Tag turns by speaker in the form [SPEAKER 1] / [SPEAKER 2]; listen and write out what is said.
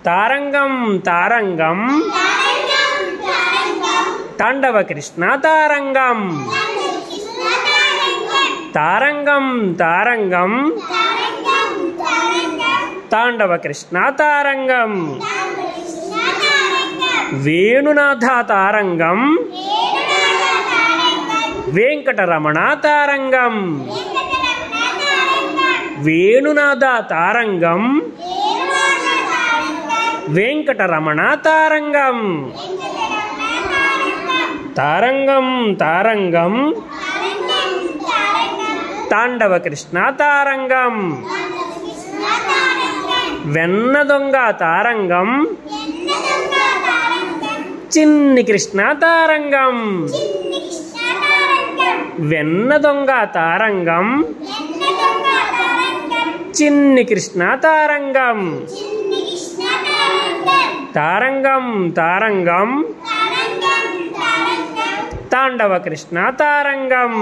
[SPEAKER 1] తారంగం తారంగం తాండవ కృష్ణ తారంగం తారంగం తారంగం తాండవ కృష్ణ తారంగం వేణునాథ తారంగం వెంకటరమణ తారంగం వేణునాథ తారంగం వెంకటరమణ తారంగం తారంగం తారంగం తాండవ కృష్ణ తారంగం వెన్న దొంగ తారంగం చిన్ని కృష్ణ తారంగం వెన్న దొంగ తారంగం చిన్ని కృష్ణ తారంగం తారంగం తారంగం తాండవ కృష్ణ తారంగం